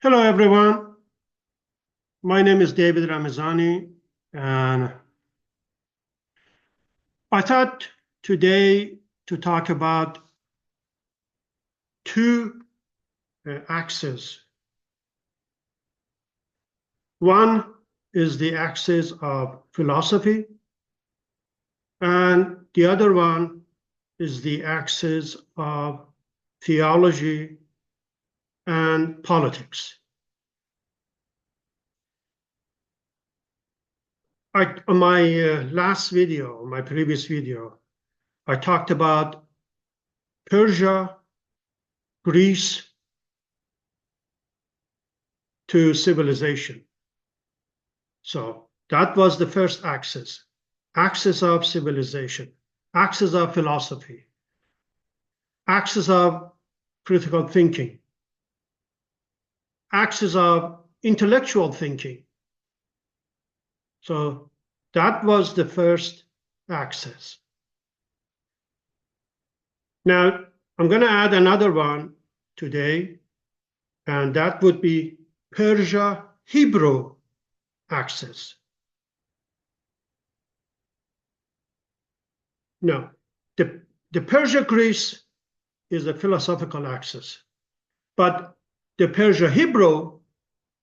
Hello, everyone. My name is David Ramazani, and I thought today to talk about two axes. One is the axis of philosophy, and the other one is the axis of theology and politics. On my last video, my previous video, I talked about Persia, Greece to civilization. So that was the first axis of civilization, axis of philosophy, axis of critical thinking, axis of intellectual thinking. So that was the first axis. Now, I'm going to add another one today, and that would be Persia-Hebrew axis. No, the Persia-Greece is a philosophical axis, but the Persia-Hebrew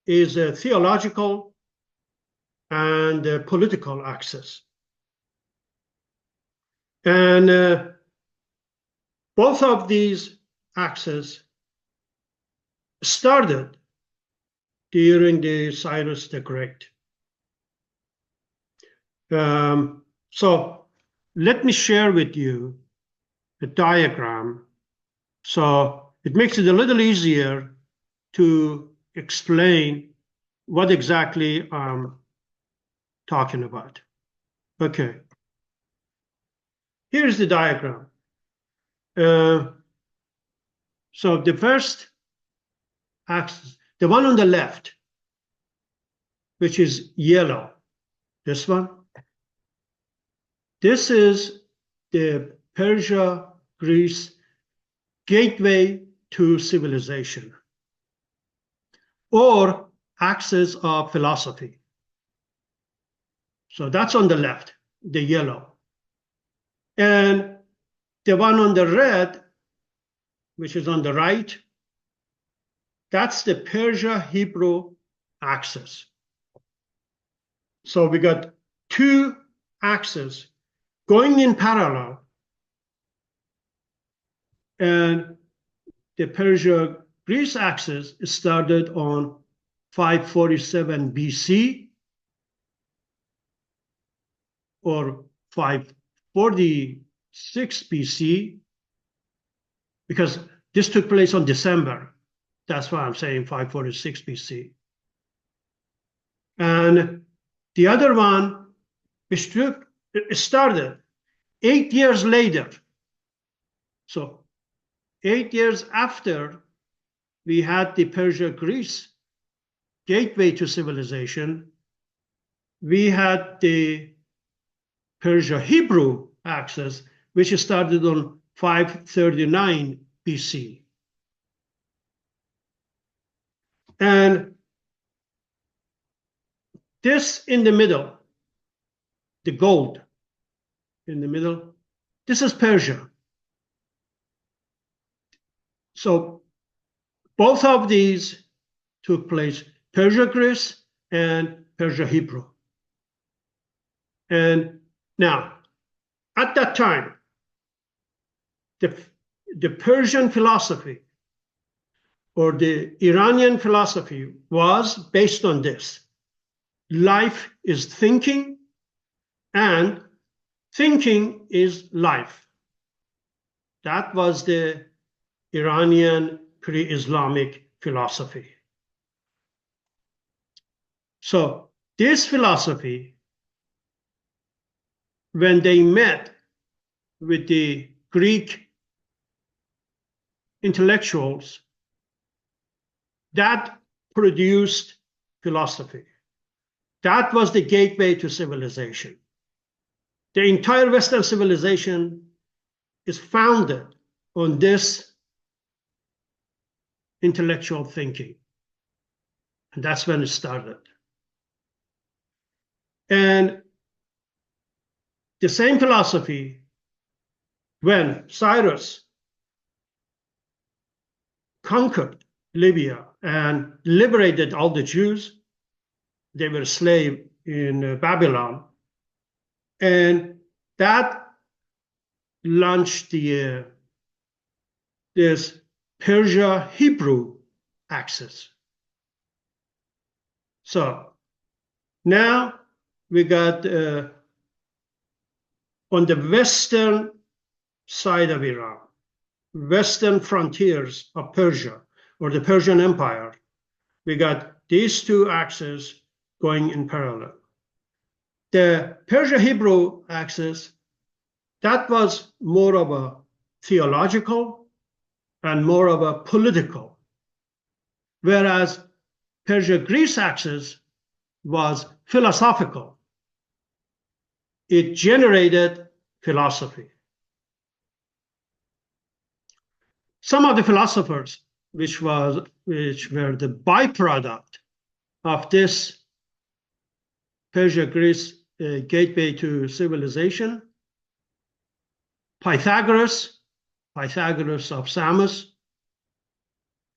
is a theological and a political axis. And both of these axes started during the Cyrus the Great. So let me share with you a diagram so it makes it a little easier to explain what exactly I'm talking about. Okay. Here's the diagram. So the first axis, the one on the left, which is yellow, this one, this is the Persia-Greece gateway to civilization, or axis of philosophy. So that's on the left, the yellow. And the one on the red, which is on the right, that's the Persia-Hebrew axis. So we got two axes going in parallel, and the Persia-Greece axis started on 547 BC or 546 BC, because this took place on December. That's why I'm saying 546 BC. And the other one, which started 8 years later. So 8 years after we had the Persia-Greece gateway to civilization, we had the Persia-Hebrew axis, which started on 539 BC. And this in the middle, the gold in the middle, this is Persia. So both of these took place, Persia-Greece and Persia-Hebrew. And now, at that time, the Persian philosophy or the Iranian philosophy was based on this. Life is thinking, and thinking is life. That was the Iranian pre-Islamic philosophy. So this philosophy, when they met with the Greek intellectuals, that produced philosophy. That was the gateway to civilization. The entire Western civilization is founded on this intellectual thinking. And that's when it started. And the same philosophy, when Cyrus conquered Libya and liberated all the Jews, they were slaves in Babylon. And that launched this Persia-Hebrew axis. So now we got on the western side of Iran, western frontiers of Persia or the Persian Empire, we got these two axes going in parallel. The Persia-Hebrew axis, that was more of a theological and more of a political, whereas Persia-Greece axis was philosophical. It generated philosophy. Some of the philosophers which were the byproduct of this Persia-Greece gateway to civilization, Pythagoras of Samos,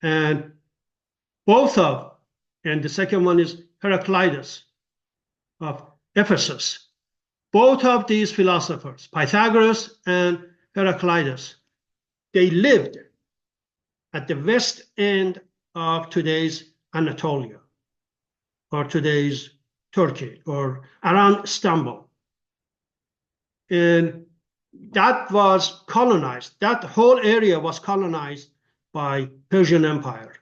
and and the second one is Heraclitus of Ephesus. Both of these philosophers, Pythagoras and Heraclitus, they lived at the west end of today's Anatolia, or today's Turkey, or around Istanbul. And that was colonized. That whole area was colonized by Persian Empire.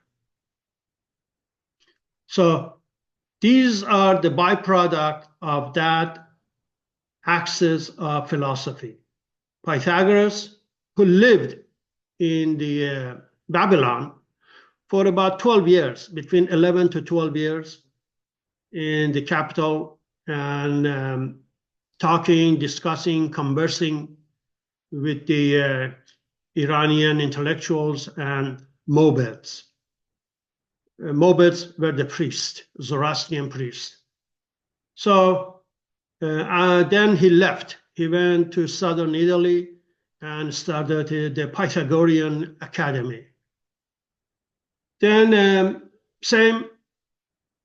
So these are the byproduct of that axis of philosophy. Pythagoras, who lived in the Babylon for about 12 years, between 11 to 12 years in the capital, and talking, discussing, conversing with the Iranian intellectuals and Mobids. Mobids were the priests, Zoroastrian priests. So then he left. He went to southern Italy and started the Pythagorean Academy. Then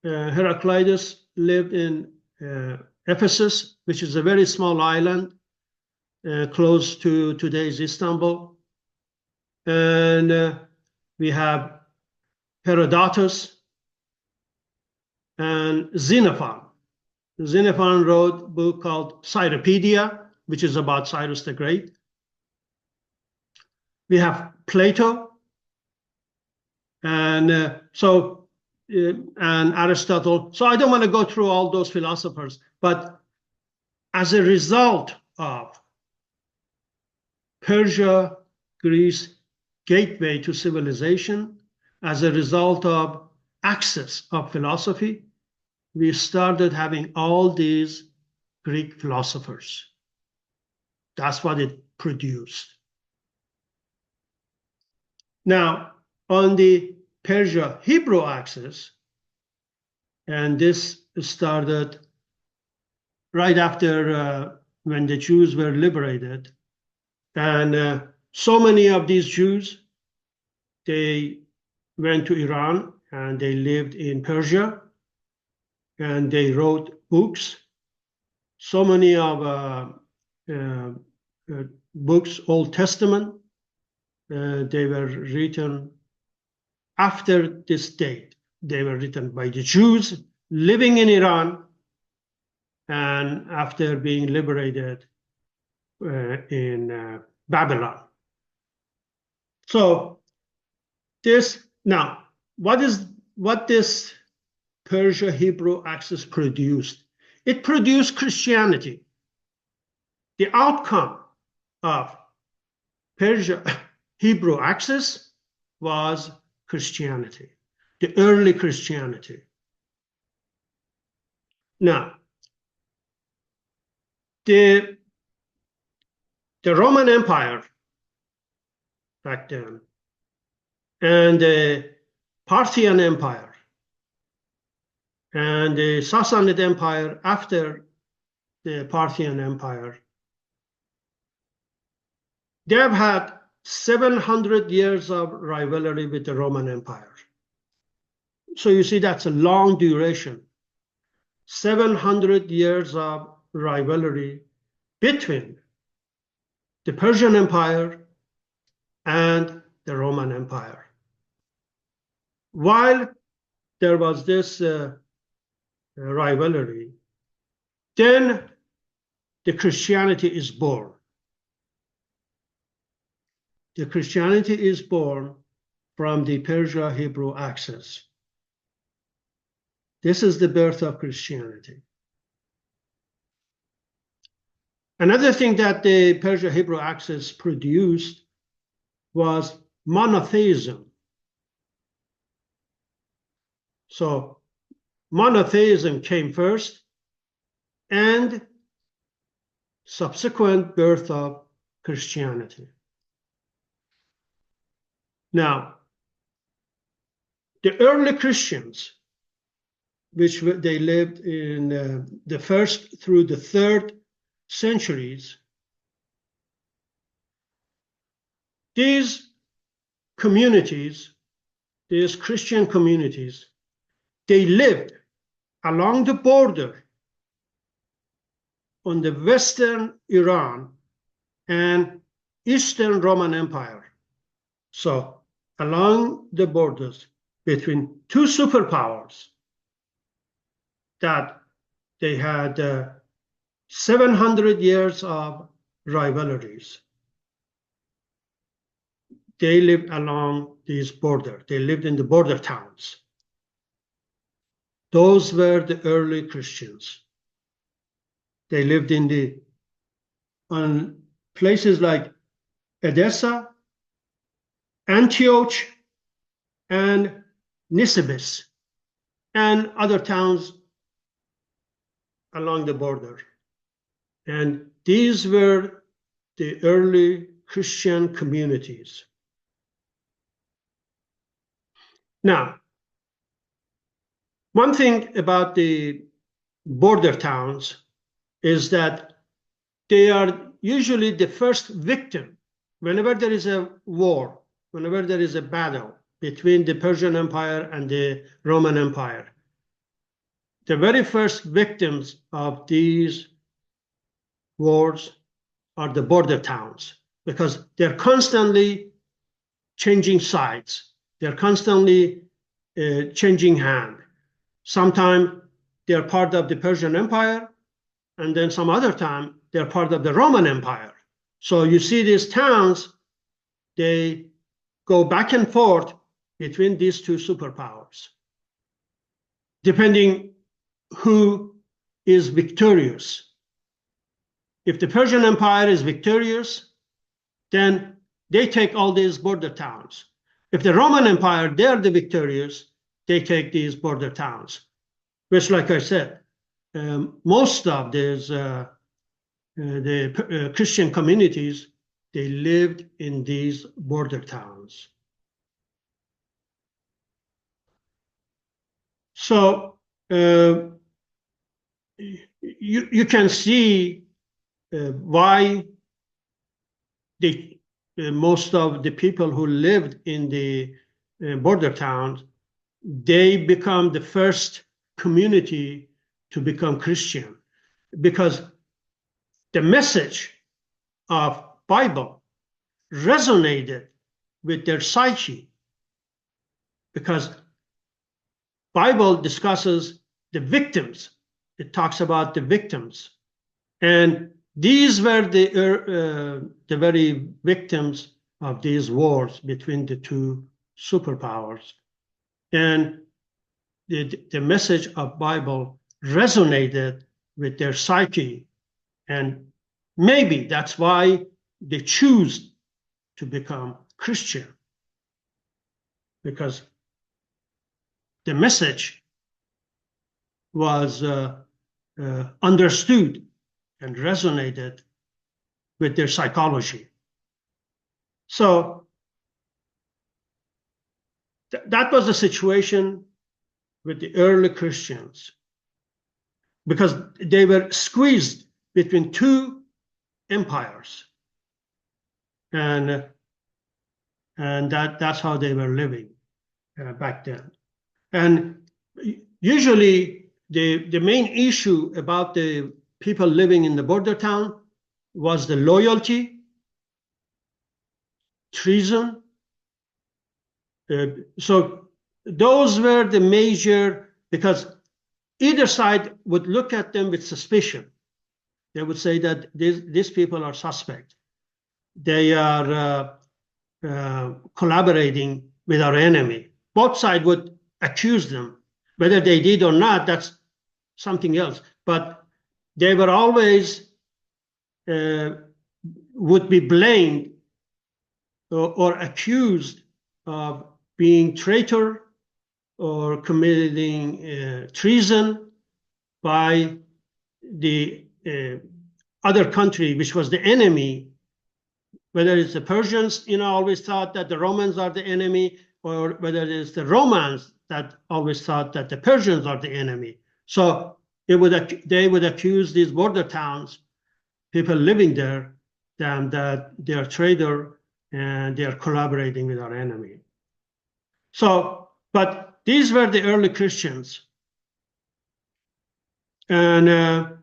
Heraclitus lived in Ephesus, which is a very small island close to today's Istanbul. And we have Herodotus and Xenophon. Xenophon wrote a book called Cyropedia, which is about Cyrus the Great. We have Plato, and Aristotle. So I don't want to go through all those philosophers, but as a result of Persia, Greece, gateway to civilization, as a result of access of philosophy, we started having all these Greek philosophers. That's what it produced. Now, on the Persia-Hebrew axis, and this started right after when the Jews were liberated, and so many of these Jews, they went to Iran and they lived in Persia, and they wrote books. So many of books, Old Testament, they were written after this date. They were written by the Jews living in Iran and after being liberated in Babylon. So what this Persia-Hebrew axis produced? It produced Christianity. The outcome of Persia-Hebrew axis was Christianity, the early Christianity. Now, the Roman Empire back then and the Parthian Empire, and the Sassanid Empire after the Parthian Empire. They have had 700 years of rivalry with the Roman Empire. So you see, that's a long duration. 700 years of rivalry between the Persian Empire and the Roman Empire. While there was this rivalry, then the Christianity is born. The Christianity is born from the Persia-Hebrew axis. This is the birth of Christianity. Another thing that the Persia-Hebrew axis produced was monotheism. So monotheism came first, and subsequent birth of Christianity. Now, the early Christians, which they lived in the 1st through the 3rd centuries, these communities, these Christian communities, they lived along the border on the Western Iran and Eastern Roman Empire. So along the borders between two superpowers that they had 700 years of rivalries. They lived along these borders. They lived in the border towns. Those were the early Christians. They lived on places like Edessa, Antioch, and Nisibis, and other towns along the border. And these were the early Christian communities. Now, one thing about the border towns is that they are usually the first victim whenever there is a war, whenever there is a battle between the Persian Empire and the Roman Empire. The very first victims of these wars are the border towns, because they're constantly changing sides. They're constantly changing hand. Sometimes they're part of the Persian Empire, and then some other time they're part of the Roman Empire. So you see these towns, they go back and forth between these two superpowers, depending who is victorious. If the Persian Empire is victorious, then they take all these border towns. If the Roman Empire, they're the victorious, they take these border towns, which, like I said, most of these Christian communities, they lived in these border towns. So you can see why most of the people who lived in the border towns, they become the first community to become Christian, because the message of Bible resonated with their psyche, because Bible discusses the victims. It talks about the victims, and these were the very victims of these wars between the two superpowers. And the message of Bible resonated with their psyche, and maybe that's why they choose to become Christian, because the message was understood and resonated with their psychology. So that was the situation with the early Christians because they were squeezed between two empires, and that's how they were living back then. And usually the main issue about the people living in the border town was the loyalty, treason. So those were the major, because either side would look at them with suspicion. They would say that these people are suspect. They are collaborating with our enemy. Both sides would accuse them. Whether they did or not, that's something else. But they were always would be blamed or accused of being traitor or committing treason by the other country, which was the enemy. Whether it's the Persians, always thought that the Romans are the enemy, or whether it's the Romans that always thought that the Persians are the enemy. So they would accuse these border towns, people living there, that they are traitor and they are collaborating with our enemy. So, but these were the early Christians. And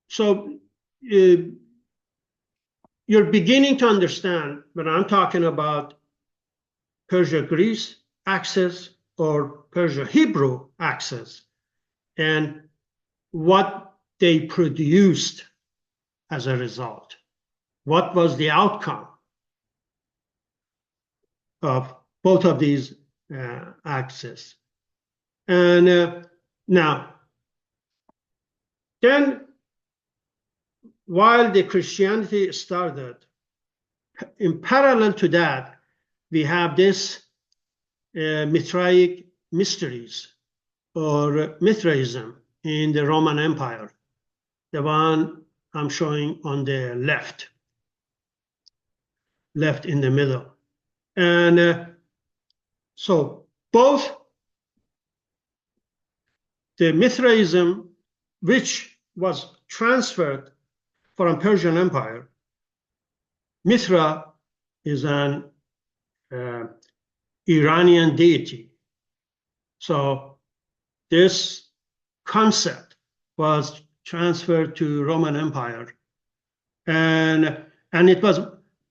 so you're beginning to understand when I'm talking about Persia-Greece axis or Persia-Hebrew axis and what they produced as a result. What was the outcome of both of these axes? And now, then, while the Christianity started, in parallel to that, we have this Mithraic mysteries or Mithraism in the Roman Empire, the one I'm showing on the left in the middle. And so both the Mithraism, which was transferred from Persian Empire. Mithra is an Iranian deity. So this concept was transferred to Roman Empire. And it was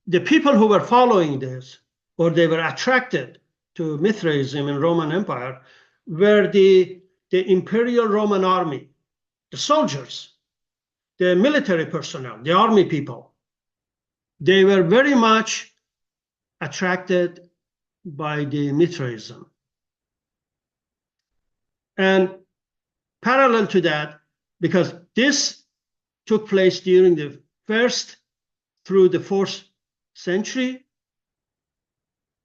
the people who were following this, or they were attracted to Mithraism in Roman Empire, were the imperial Roman army, the soldiers, the military personnel, the army people. They were very much attracted by the Mithraism. And parallel to that, because this took place during the 1st through the 4th century,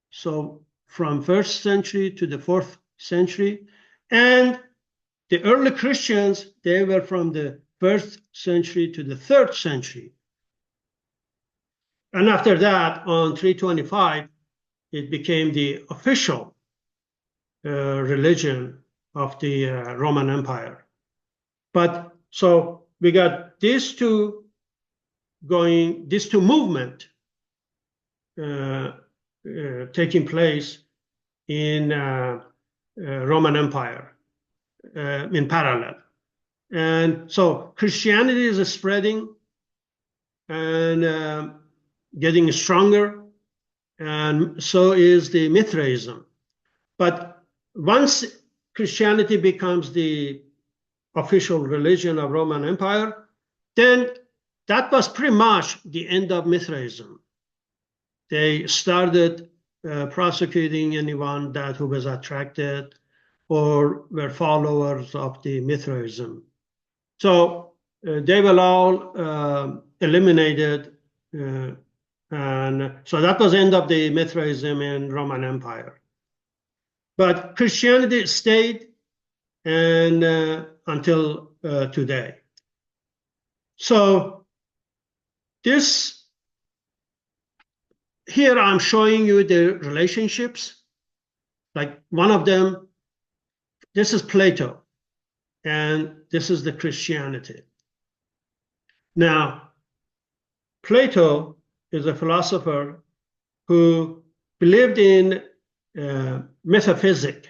so from 1st century to the 4th century, and the early Christians, they were from the 1st century to the 3rd century. And after that, on 325, it became the official religion of the Roman Empire. But so we got these two movement taking place in Roman Empire in parallel. And so Christianity is spreading and getting stronger, and so is the Mithraism. But once Christianity becomes the official religion of Roman Empire, then that was pretty much the end of Mithraism. They started prosecuting anyone who was attracted or were followers of the Mithraism. So they were all eliminated, and so that was the end of the Mithraism in Roman Empire. But Christianity stayed and until today. So this here I'm showing you the relationships Like one of them, this is Plato, and this is the Christianity. Now, Plato is a philosopher who believed in metaphysics,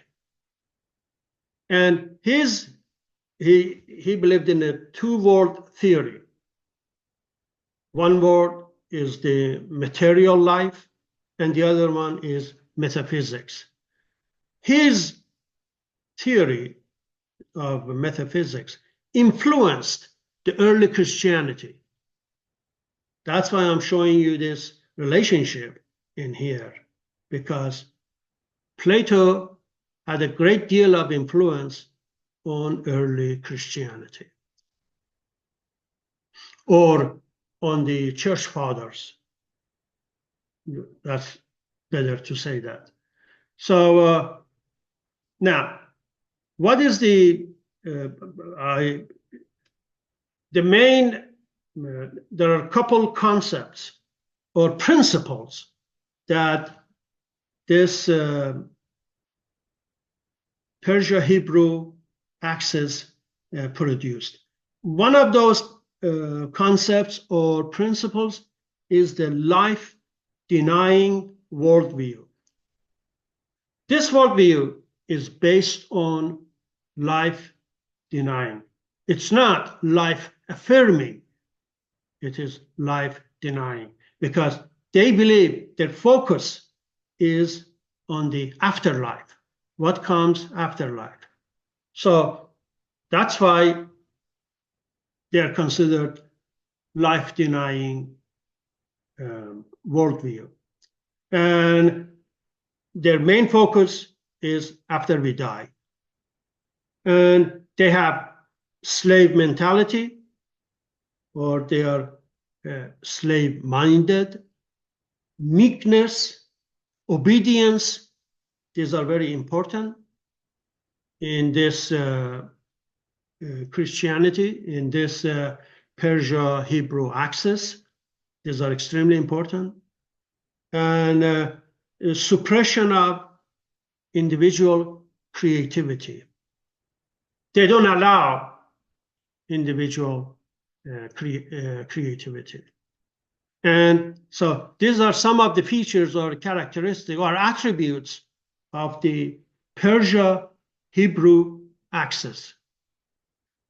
and he believed in a two-world theory. One world is the material life, and the other one is metaphysics. His theory of metaphysics influenced the early Christianity. That's why I'm showing you this relationship in here, because Plato had a great deal of influence on early Christianity, or on the church fathers. That's better to say that. So now, what is the main? There are a couple concepts or principles that this Persia-Hebrew axis produced. One of those concepts or principles is the life-denying worldview. This worldview is based on life-denying. It's not life-affirming. It is life-denying, because they believe their focus is on the afterlife, what comes after life. So that's why they are considered life-denying worldview. And their main focus is after we die. And they have slave mentality, or they are slave-minded, meekness, obedience. These are very important in this Christianity, in this Persia-Hebrew axis. These are extremely important. And suppression of individual creativity. They don't allow individual creativity. And so these are some of the features or characteristics or attributes of the Persia-Hebrew axis,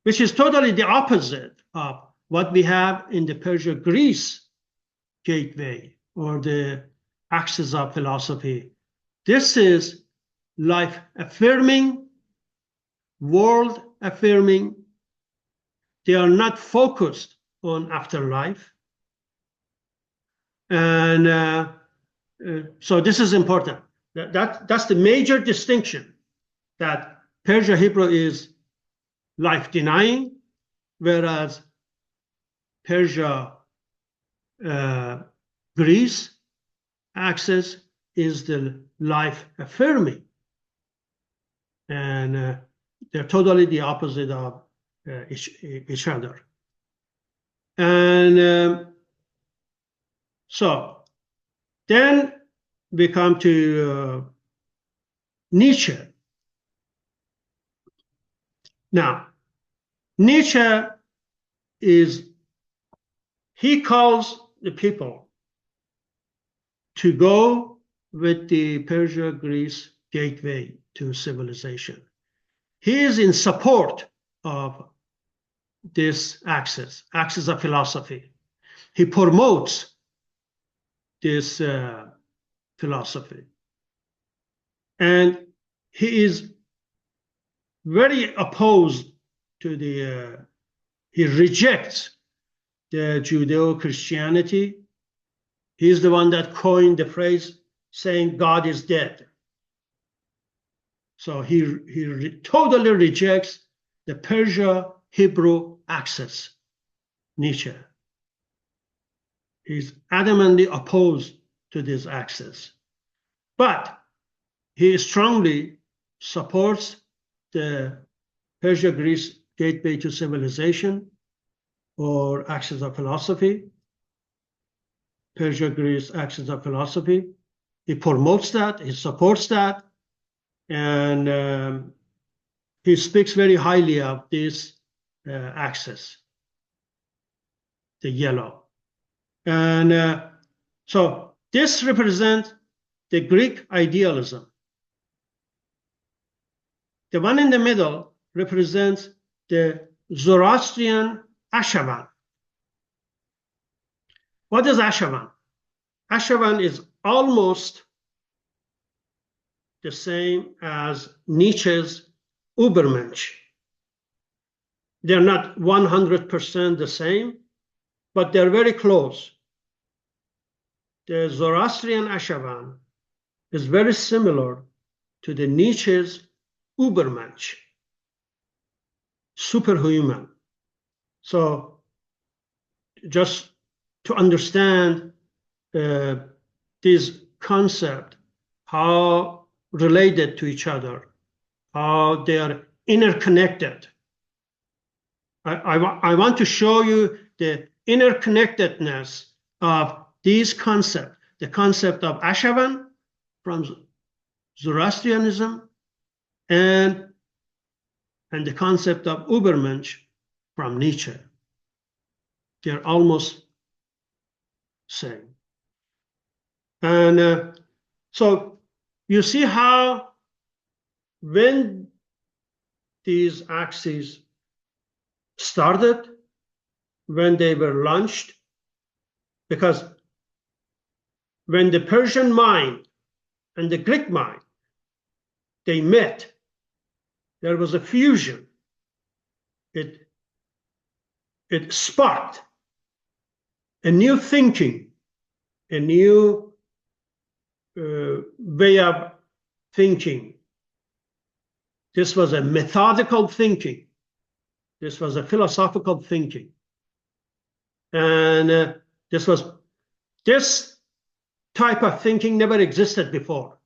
which is totally the opposite of what we have in the Persia-Greece gateway or the axis of philosophy. This is life-affirming, world-affirming. They are not focused on afterlife. And so this is important. That's the major distinction, that Persia-Hebrew is life-denying, whereas Persia-Greece axis is the life-affirming. And they're totally the opposite of each other. And so then we come to Nietzsche. Now, Nietzsche he calls the people to go with the Persia-Greece gateway to civilization. He is in support of this axis of philosophy. He promotes this philosophy. And he is very opposed to he rejects the Judeo-Christianity. He's the one that coined the phrase saying God is dead. So he totally rejects the Persia-Hebrew axis, Nietzsche. He's adamantly opposed to this axis. But he strongly supports the Persia-Greece gateway to civilization, or axis of philosophy, Persia-Greece axis of philosophy. He promotes that, he supports that, and he speaks very highly of this axis, the yellow. And so this represents the Greek idealism. The one in the middle represents the Zoroastrian Ashavan. What is Ashavan? Ashavan is almost the same as Nietzsche's Übermensch. They're not 100% the same, but they're very close. The Zoroastrian Ashavan is very similar to the Nietzsche's Übermensch, superhuman. So just to understand this concept, how related to each other, how they are interconnected. I want to show you the interconnectedness of these concepts, the concept of Ashavan from Zoroastrianism and the concept of Übermensch from Nietzsche. They're almost same. And so you see how when these axes started, when they were launched, because when the Persian mind and the Greek mind, they met, there was a fusion. It sparked a new thinking, a new way of thinking. This was a methodical thinking. This was a philosophical thinking. And this type of thinking never existed before.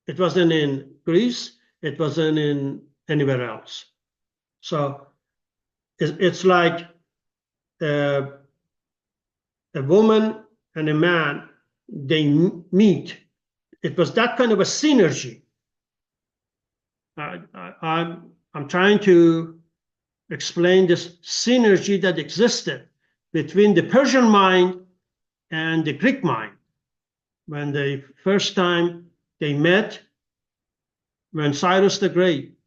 It wasn't in Greece. It wasn't in anywhere else. So it's like a woman and a man, they meet. It was that kind of a synergy. I'm trying to explain this synergy that existed between the Persian mind and the Greek mind. When the first time they met, when Cyrus the Great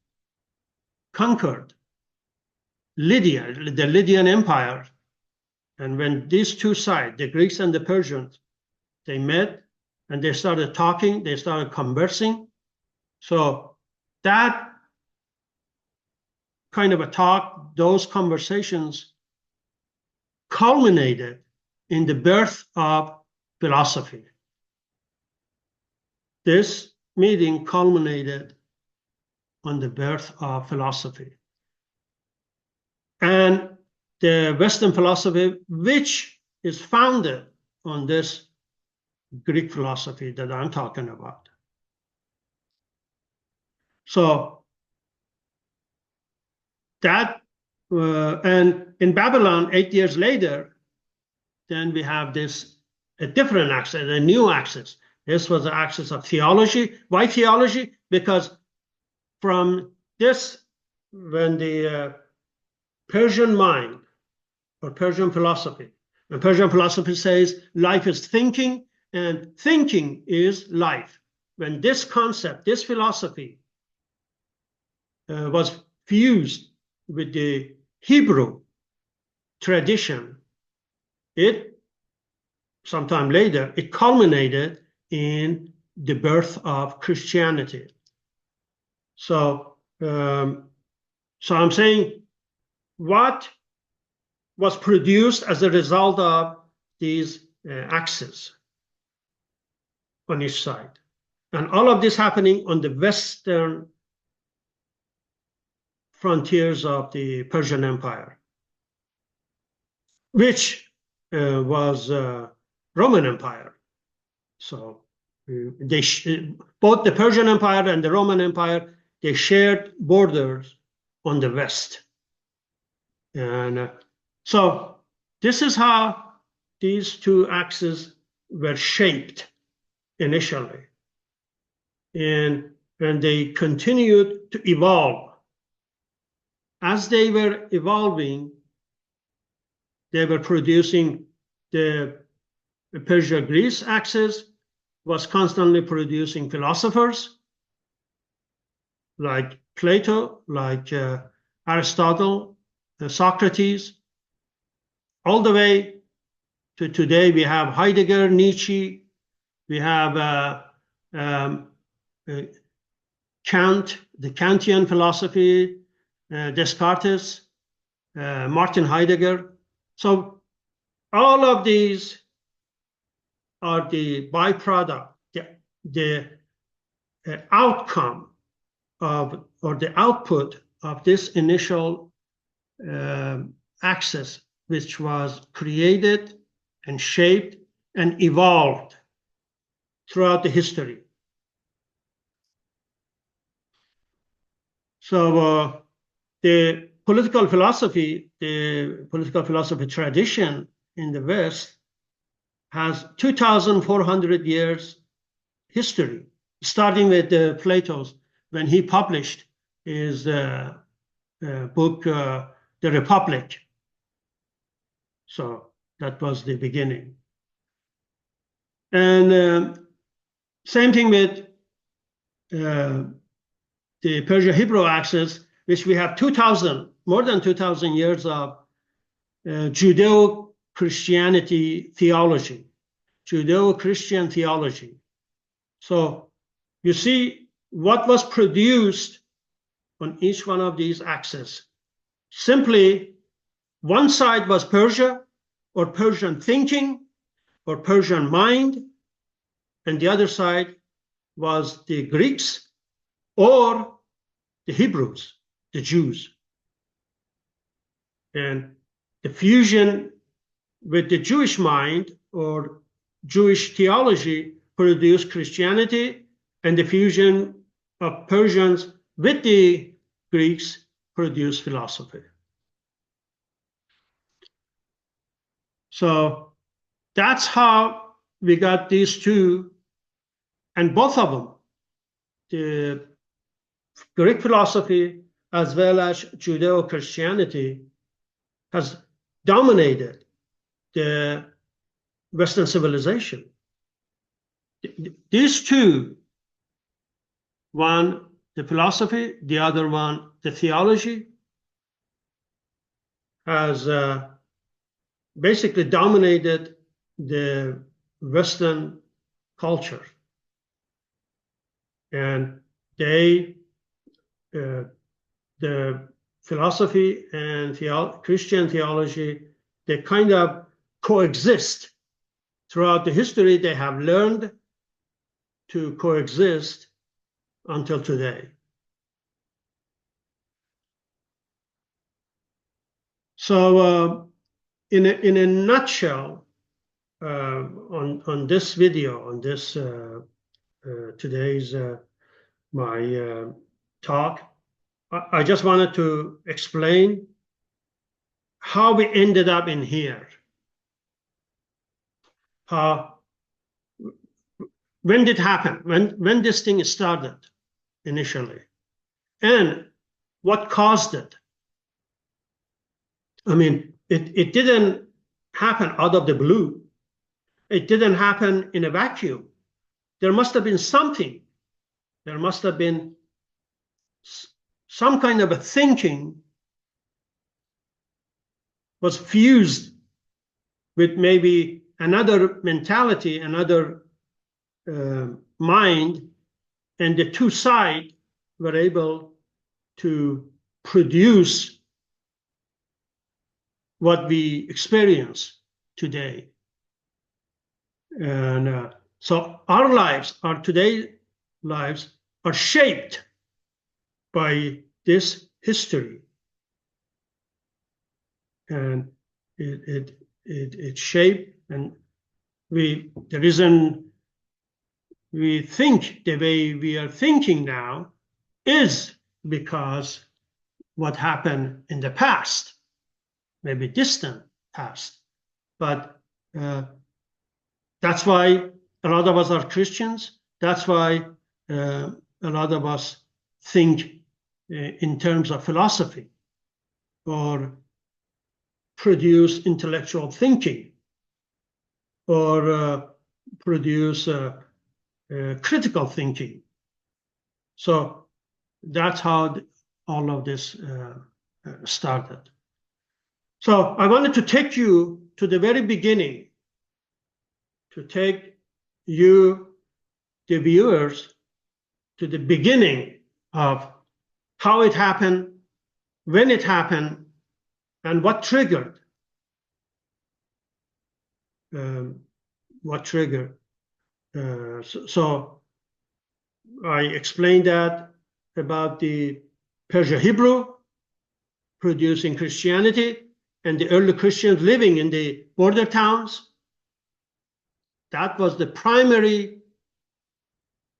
conquered Lydia, the Lydian Empire, and when these two sides, the Greeks and the Persians, they met and they started talking, they started conversing. So that kind of a talk, those conversations culminated in the birth of philosophy. This meeting culminated on the birth of philosophy. And the Western philosophy, which is founded on this Greek philosophy that I'm talking about. So that, and in Babylon, 8 years later, then we have this, a different axis, a new axis. This was the axis of theology. Why theology? Because from this, when the Persian mind or Persian philosophy, and Persian philosophy says life is thinking and thinking is life. When this concept, this philosophy was fused with the Hebrew tradition, it, sometime later, it culminated in the birth of Christianity. So I'm saying what was produced as a result of these axes on each side. And all of this happening on the western frontiers of the Persian Empire, which was Roman Empire. So both the Persian Empire and the Roman Empire, they shared borders on the west. And so this is how these two axes were shaped initially. And and they continued to evolve. As they were evolving, they were producing the Persia-Greece axis was constantly producing philosophers like Plato, like Aristotle, Socrates, all the way to today. We have Heidegger, Nietzsche, we have Kant, the Kantian philosophy, Descartes, Martin Heidegger. So all of these are the byproduct, the outcome of, or the output of this initial axis, which was created and shaped and evolved throughout the history. So the political philosophy tradition in the West has 2,400 years history, starting with Plato's, when he published his book, The Republic. So that was the beginning. And same thing with the Persia-Hebrew axis, which we have more than 2,000 years of Judeo-Christianity theology, Judeo-Christian theology. So you see what was produced on each one of these axes. Simply, one side was Persia, or Persian thinking, or Persian mind, and the other side was the Greeks, or the Hebrews, the Jews. And the fusion with the Jewish mind or Jewish theology produced Christianity, and the fusion of Persians with the Greeks produced philosophy. So that's how we got these two, and both of them, the Greek philosophy as well as Judeo-Christianity, has dominated the Western civilization. These two, one the philosophy, the other one the theology, has basically dominated the Western culture. And they, the philosophy and Christian theology, they kind of coexist. Throughout the history, they have learned to coexist until today. So in a nutshell, on this video, on this today's my talk, I just wanted to explain how we ended up in here. When did it happen? When this thing started initially, and what caused it? I mean, it didn't happen out of the blue. It didn't happen in a vacuum. There must have been something. There must have been some kind of a thinking was fused with maybe another mentality, another mind, and the two sides were able to produce what we experience today. And so our lives, our today's lives, are shaped by this history. And it shaped, and the reason we think the way we are thinking now is because what happened in the past, maybe distant past. But that's why a lot of us are Christians. That's why a lot of us think in terms of philosophy or produce intellectual thinking or produce critical thinking. So that's how all of this started. So I wanted to take you to the very beginning, to take you, the viewers, to the beginning of how it happened, when it happened, and what triggered. So I explained that about the Persia-Hebrew producing Christianity and the early Christians living in the border towns. That was the primary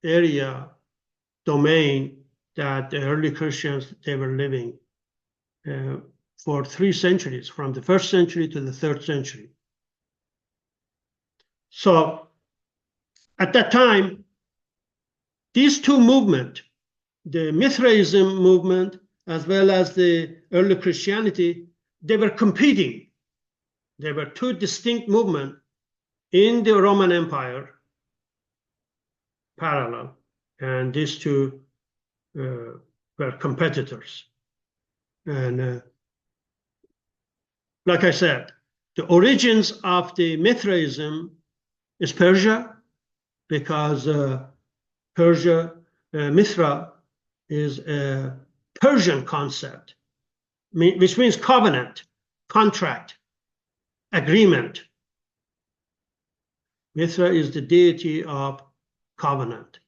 area, domain, that the early Christians, they were living for 3 centuries, from the 1st century to the 3rd century. So at that time, these two movements, the Mithraism movement as well as the early Christianity, they were competing. There were 2 distinct movements in the Roman Empire, parallel, and these 2 were competitors. And like I said, the origins of the Mithraism is Persia, because Mithra is a Persian concept, which means covenant, contract, agreement. Mithra is the deity of covenant.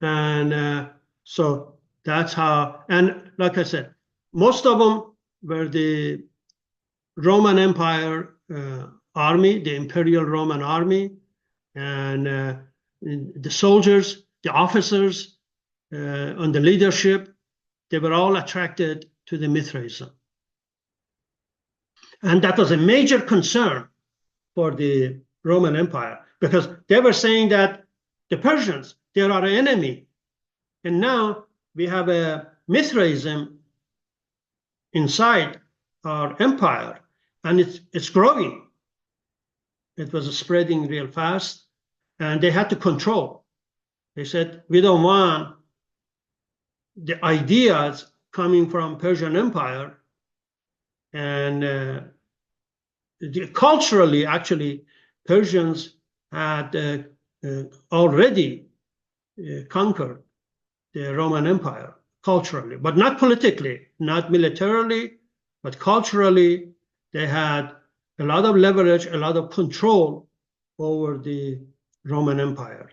And so that's how, and like I said, most of them were the Roman Empire army, the Imperial Roman army, and the soldiers, the officers, and the leadership, they were all attracted to the Mithraism. And that was a major concern for the Roman Empire, because they were saying that the Persians, they are our enemy. And now we have a Mithraism inside our empire, and it's growing. It was spreading real fast, and they had to control. They said, we don't want the ideas coming from Persian Empire. And culturally, actually, Persians had already conquered the Roman Empire culturally, but not politically, not militarily, but culturally. They had a lot of leverage, a lot of control over the Roman Empire.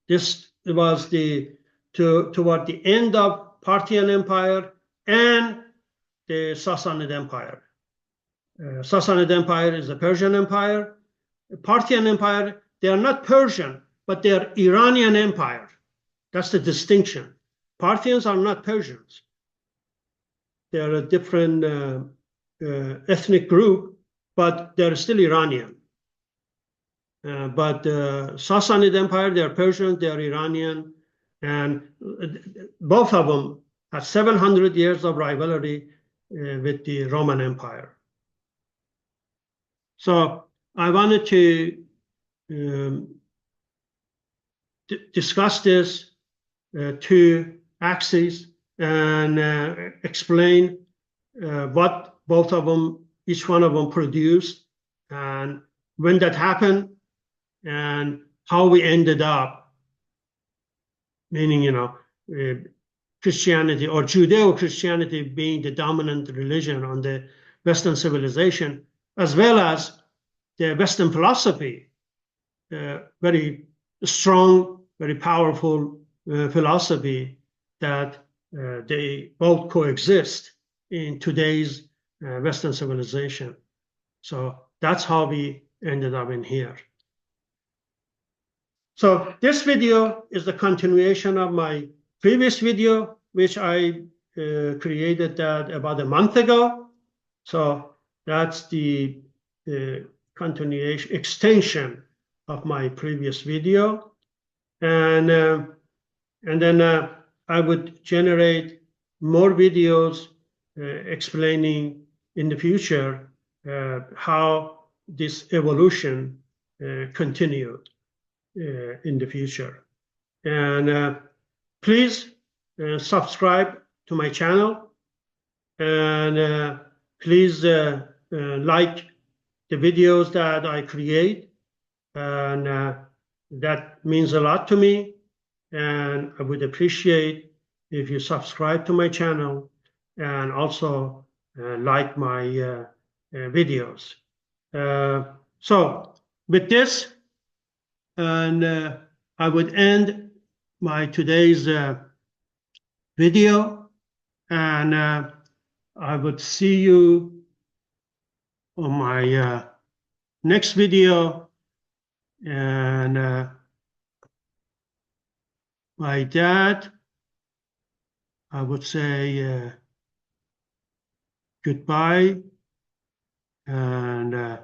This was toward the end of Parthian Empire and the Sassanid Empire. Sassanid Empire is the Persian Empire. The Parthian Empire, they are not Persian, but they are Iranian Empire. That's the distinction. Parthians are not Persians. They are a different ethnic group, but they're still Iranian. But Sassanid Empire, they are Persian, they are Iranian, and both of them had 700 years of rivalry with the Roman Empire. So I wanted to discuss this 2 axes and explain what both of them, each one of them produced, and when that happened, and how we ended up, meaning, Christianity or Judeo-Christianity being the dominant religion on the Western civilization, as well as the Western philosophy, very strong, very powerful philosophy, that they both coexist in today's Western civilization. So that's how we ended up in here. So this video is the continuation of my previous video, which I created that about a month ago. So that's the continuation, extension of my previous video. And then I would generate more videos explaining in the future how this evolution continued in the future. And please subscribe to my channel, and please like the videos that I create, and that means a lot to me, and I would appreciate if you subscribe to my channel and also like my videos. So with this, and I would end my today's video, and I would see you on my next video. And my dad, I would say goodbye, and